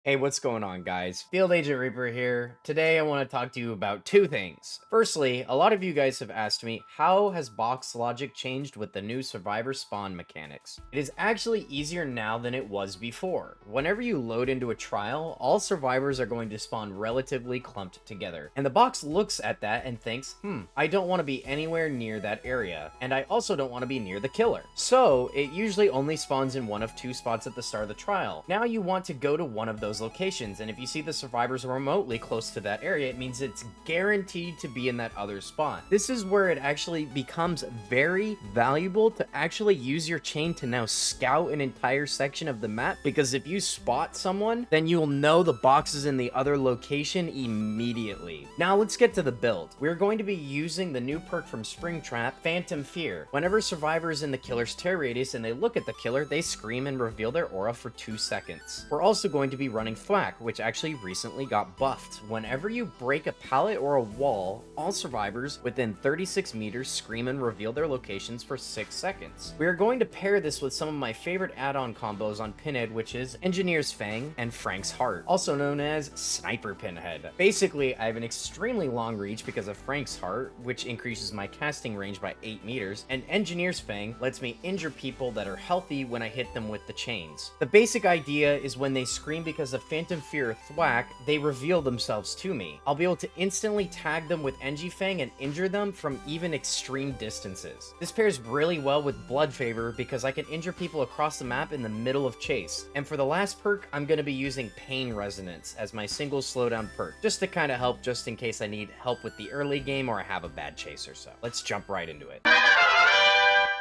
Hey, what's going on, guys? Field Agent Reaper here. Today, I want to talk to you about two things. Firstly, a lot of you guys have asked me, how has box logic changed with the new survivor spawn mechanics? It is actually easier now than it was before. Whenever you load into a trial, all survivors are going to spawn relatively clumped together. And the box looks at that and thinks, I don't want to be anywhere near that area. And I also don't want to be near the killer. So, it usually only spawns in one of two spots at the start of the trial. Now you want to go to one of those locations, and if you see the survivors remotely close to that area, it means it's guaranteed to be in that other spot. This is where it actually becomes very valuable to actually use your chain to now scout an entire section of the map, because if you spot someone, then you'll know the box is in the other location immediately. Now let's get to the build. We're going to be using the new perk from Springtrap, Phantom Fear. Whenever survivor is in the killer's tear radius and they look at the killer, they scream and reveal their aura for 2 seconds. We're also going to be running Thwack, which actually recently got buffed. Whenever you break a pallet or a wall, all survivors within 36 meters scream and reveal their locations for 6 seconds. We are going to pair this with some of my favorite add-on combos on Pinhead, which is Engineer's Fang and Frank's Heart, also known as Sniper Pinhead. Basically, I have an extremely long reach because of Frank's Heart, which increases my casting range by 8 meters, and Engineer's Fang lets me injure people that are healthy when I hit them with the chains. The basic idea is when they scream because of Phantom Fear or Thwack, they reveal themselves to me. I'll be able to instantly tag them with Engie Fang and injure them from even extreme distances. This pairs really well with Blood Favor because I can injure people across the map in the middle of chase. And for the last perk, I'm going to be using Pain Resonance as my single slowdown perk, just to kind of help just in case I need help with the early game or I have a bad chase or so. Let's jump right into it.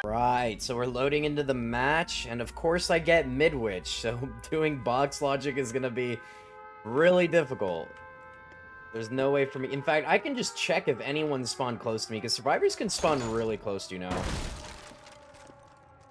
Right, so we're loading into the match, and of course I get Midwich, so doing box logic is gonna be really difficult. There's no way for me. In fact, I can just check if anyone spawned close to me, because survivors can spawn really close to you now.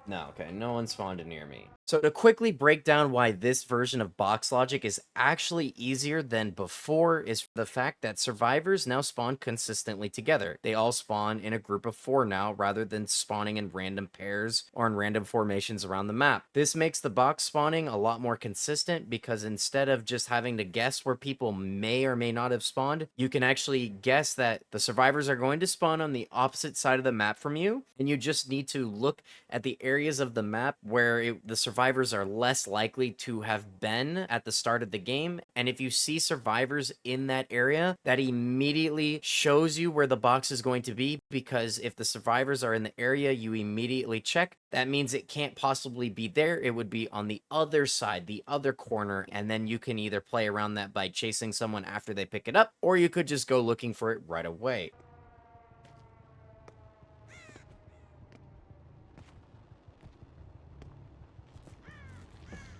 No, okay, no one spawned near me. So to quickly break down why this version of box logic is actually easier than before is the fact that survivors now spawn consistently together. They all spawn in a group of 4 now rather than spawning in random pairs or in random formations around the map. This makes the box spawning a lot more consistent because instead of just having to guess where people may or may not have spawned, you can actually guess that the survivors are going to spawn on the opposite side of the map from you, and you just need to look at the areas of the map where the survivors are less likely to have been at the start of the game. And if you see survivors in that area, that immediately shows you where the box is going to be, because if the survivors are in the area you immediately check, that means it can't possibly be there. It would be on the other side, the other corner, and then you can either play around that by chasing someone after they pick it up, or you could just go looking for it right away.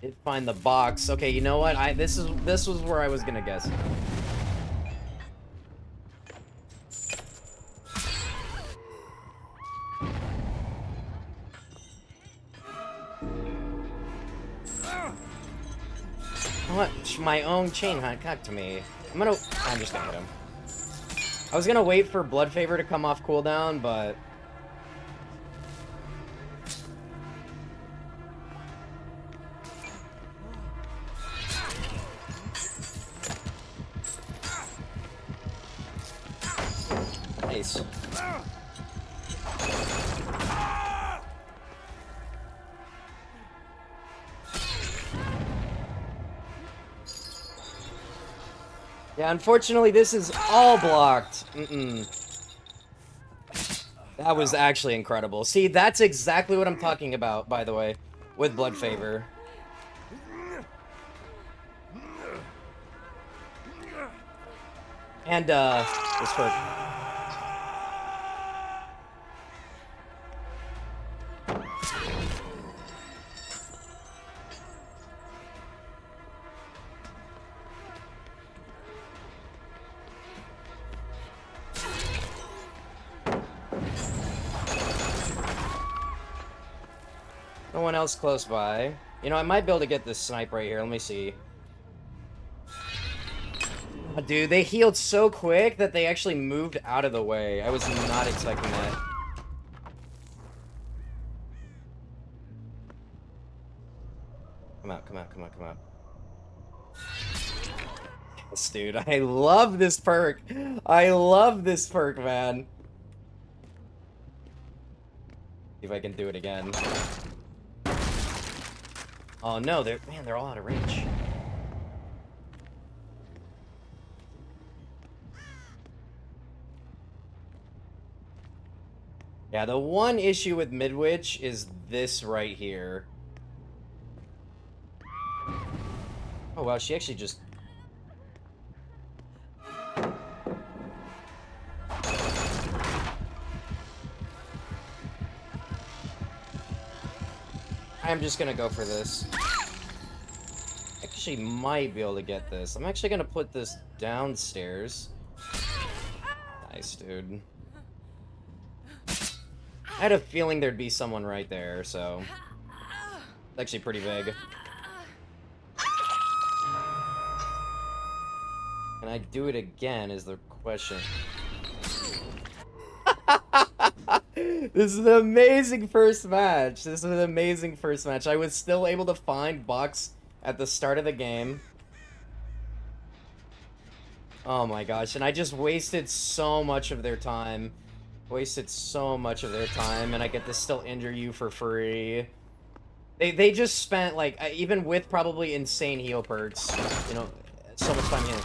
Did find the box. Okay, you know what? This was where I was gonna guess. What? My own chain hunt got to me. I'm just gonna hit him. I was gonna wait for Blood Favor to come off cooldown, but nice. Yeah, unfortunately, this is all blocked. That was actually incredible. See, that's exactly what I'm talking about, by the way, with Blood Favor. And, this perk. No one else close by. You know, I might be able to get this snipe right here. Let me see. Oh, dude, they healed so quick that they actually moved out of the way. I was not expecting that. Come out, come out, come out, come out. Yes, dude, I love this perk. I love this perk, man. See if I can do it again. Oh no, they're all out of range. Yeah, the one issue with Midwich is this right here. Oh wow, she actually just... I'm just gonna go for this. Actually might be able to get this. I'm actually gonna put this downstairs. Nice, dude. I had a feeling there'd be someone right there, so... It's actually pretty big. Can I do it again is the question. This is an amazing first match. This is an amazing first match. I was still able to find Box at the start of the game. Oh my gosh, and I just wasted so much of their time. Wasted so much of their time, and I get to still injure you for free. They just spent, like, even with probably insane heal perks, you know, so much time here.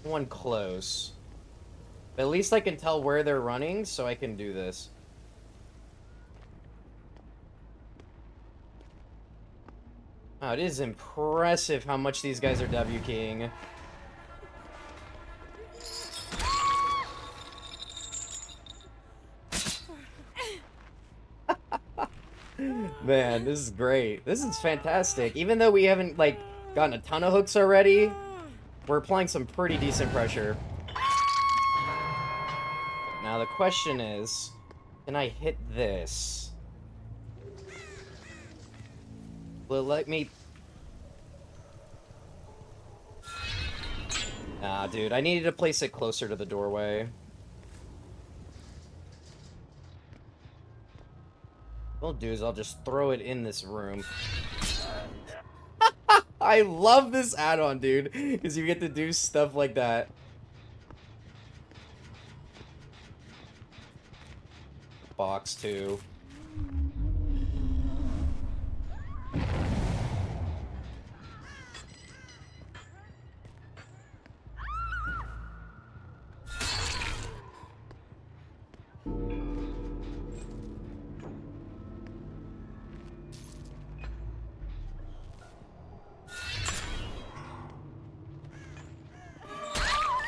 One close. But at least I can tell where they're running, so I can do this. Oh, it is impressive how much these guys are W keying. Man, this is great. This is fantastic. Even though we haven't, like, gotten a ton of hooks already, we're applying some pretty decent pressure. Now the question is, can I hit this? Will it let me... Nah, dude, I needed to place it closer to the doorway. What I'll do is I'll just throw it in this room. I love this add-on, dude, because you get to do stuff like that. Box, too.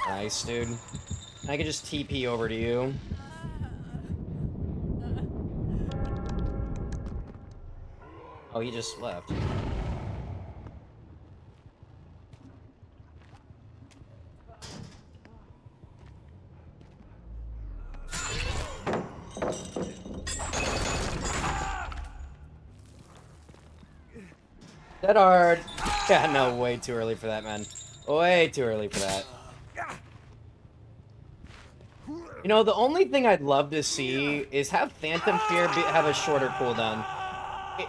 Nice, dude. I can just TP over to you. Oh, he just left. Dead hard. Yeah, no, way too early for that, man. Way too early for that. You know, the only thing I'd love to see is have Phantom Fear have a shorter cooldown.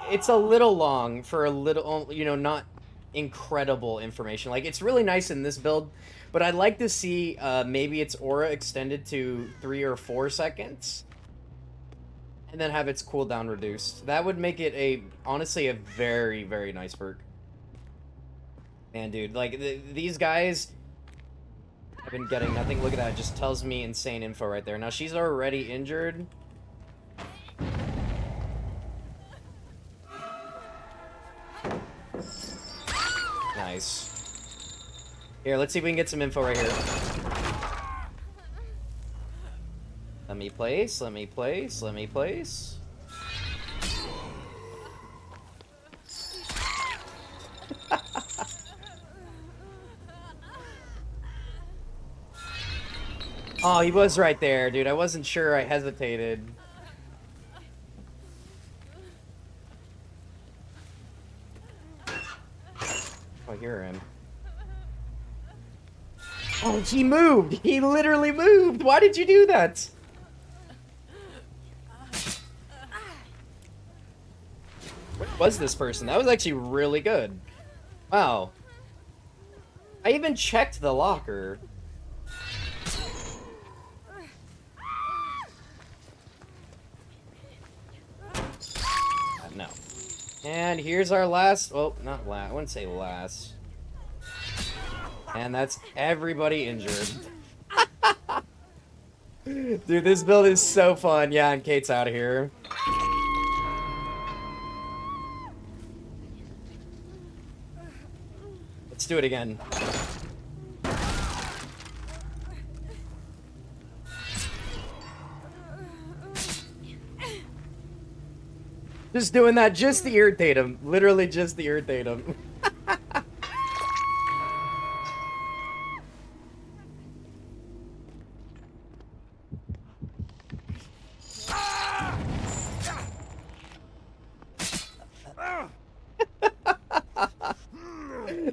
It's a little long for a little, you know, not incredible information. Like, it's really nice in this build, but I'd like to see maybe its aura extended to 3 or 4 seconds. And then have its cooldown reduced. That would make it honestly, a very, very nice perk. Man, dude, like, these guys... I've been getting nothing. Look at that. It just tells me insane info right there. Now, she's already injured. Nice. Here, let's see if we can get some info right here. Let me place, let me place, let me place. Oh, he was right there, dude. I wasn't sure. I hesitated. Oh, I hear him. Oh, he moved! He literally moved! Why did you do that? What was this person? That was actually really good. Wow. I even checked the locker. No. And here's our last, well, not last, I wouldn't say last. And that's everybody injured. Dude, this build is so fun. Yeah, and Kate's out of here. Let's do it again. Just doing that just to irritate him. Literally just to irritate him.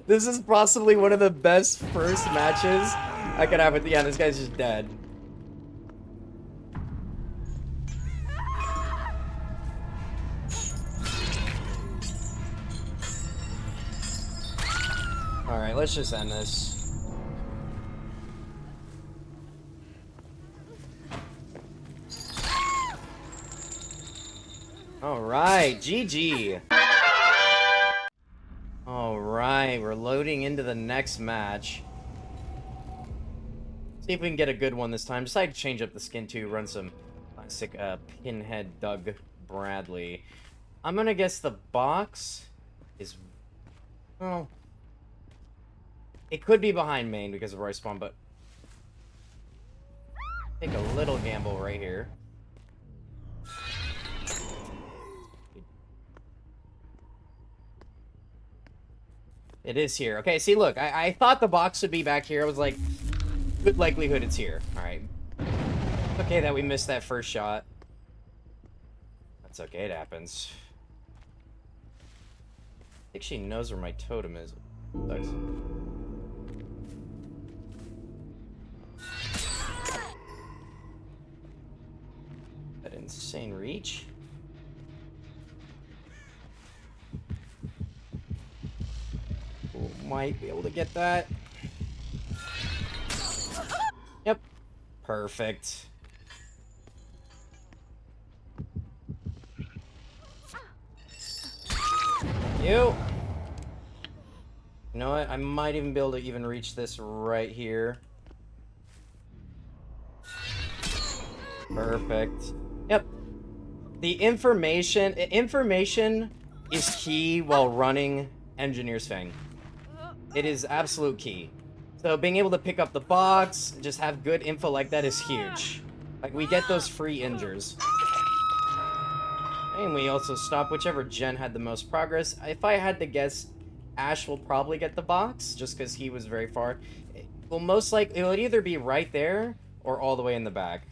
This is possibly one of the best first matches I could have with. Yeah, this guy's just dead. Alright, let's just end this. Alright, GG. Alright, we're loading into the next match. See if we can get a good one this time. Decided to change up the skin too, run some classic Pinhead Doug Bradley. I'm gonna guess the box is... well, it could be behind main because of where I spawn, but... take a little gamble right here. It is here. Okay, see, look, I thought the box would be back here. I was like, good likelihood it's here. Alright. Okay that we missed that first shot. That's okay, it happens. I think she knows where my totem is. Sucks. That insane reach. Might be able to get that. Yep. Perfect. You know what? I might even be able to even reach this right here. Perfect. Yep. The information is key while running Engineer's Fang. It is absolute key. So being able to pick up the box, just have good info like that is huge. Like, we get those free injures. And we also stop whichever gen had the most progress. If I had to guess, Ash will probably get the box, just because he was very far. It will most likely, it will either be right there, or all the way in the back.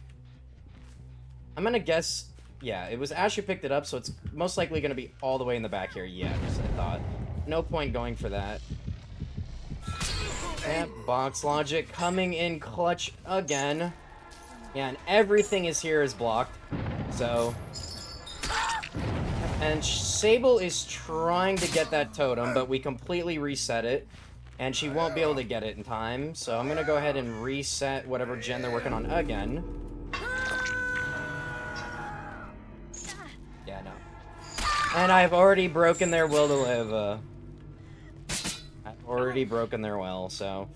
I'm gonna guess, yeah, it was Ash who picked it up, so it's most likely gonna be all the way in the back here. Yeah, just I thought. No point going for that. Yep, box logic coming in clutch again. Yeah, and everything is here is blocked. So... and Sable is trying to get that totem, but we completely reset it. And she won't be able to get it in time. So I'm gonna go ahead and reset whatever gen they're working on again. Yeah, no. And I've already broken their will to live. I've already broken their will, so...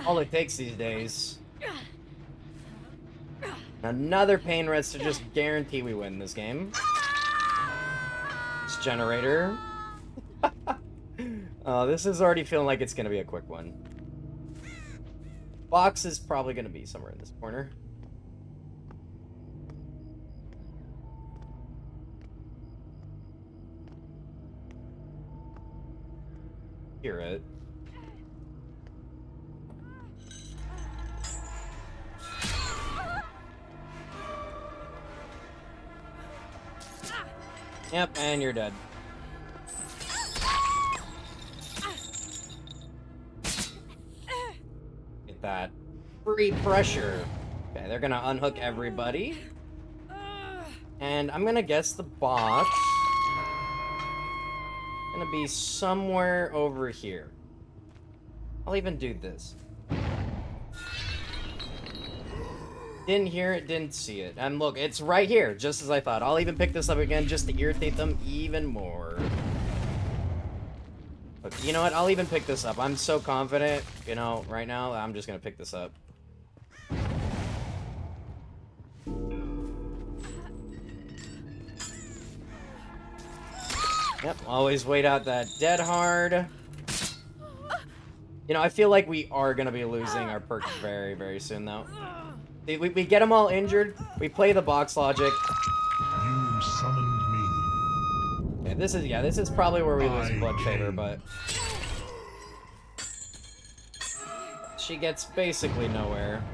all it takes these days. Another pain rest to just guarantee we win this game. It's generator. Oh, this is already feeling like it's gonna be a quick one. Box is probably gonna be somewhere in this corner. Hear it. Yep, and you're dead. Get that. Free pressure. Okay, they're gonna unhook everybody. And I'm gonna guess the box gonna be somewhere over here. I'll even do this. Didn't hear it, didn't see it. And look, it's right here, just as I thought. I'll even pick this up again just to irritate them even more. Look, you know what? I'll even pick this up. I'm so confident, you know, right now, I'm just gonna pick this up. Yep, always wait out that dead hard. You know, I feel like we are gonna be losing our perks very, very soon, though. We get them all injured, we play the box logic. You summoned me. Okay, this is probably where we lose blood favor, but she gets basically nowhere.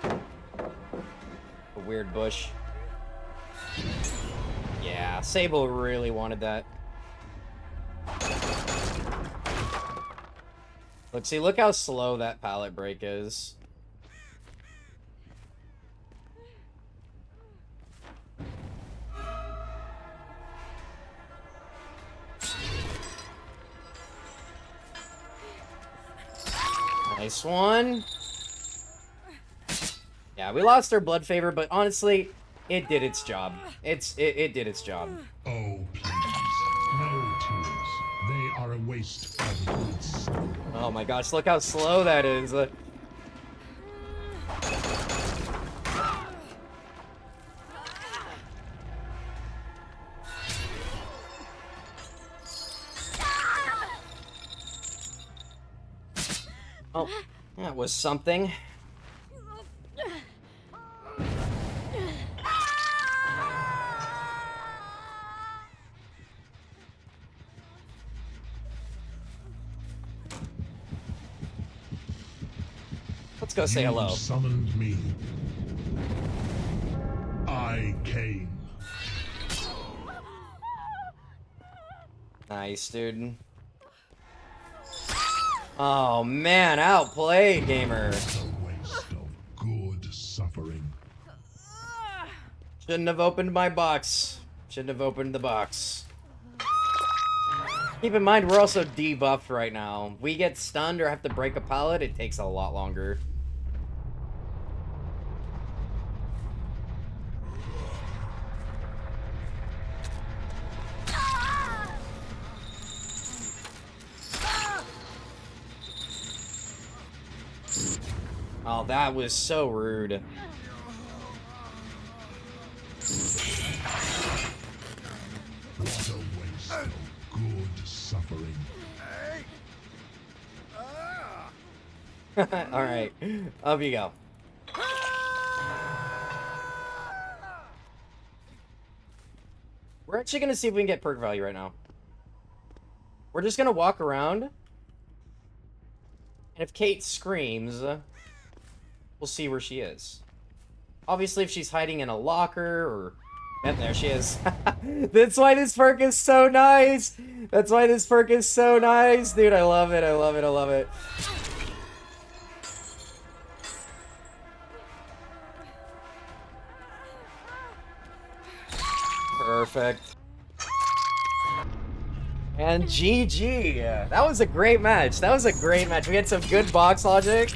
A weird bush. Yeah, Sable really wanted that. Look, see, look how slow that pallet break is. Nice one. Yeah, we lost our blood favor, but honestly, it did its job. It did its job. Oh, please. No tears. They are a waste of goods. Oh my gosh, look how slow that is. Oh, that was something. Let's go say hello. You summoned me. I came. Nice, dude. Oh man, outplayed, gamer. A waste of good suffering. Shouldn't have opened my box. Shouldn't have opened the box. Keep in mind, we're also debuffed right now. We get stunned or have to break a pallet, it takes a lot longer. Oh, that was so rude. What a waste of good suffering. Alright, up you go. We're actually gonna see if we can get perk value right now. We're just gonna walk around. And if Kate screams, we'll see where she is. Obviously, if she's hiding in a locker or... And there she is. That's why this perk is so nice. That's why this perk is so nice. Dude, I love it. I love it. I love it. Perfect. And GG. That was a great match. That was a great match. We had some good box logic.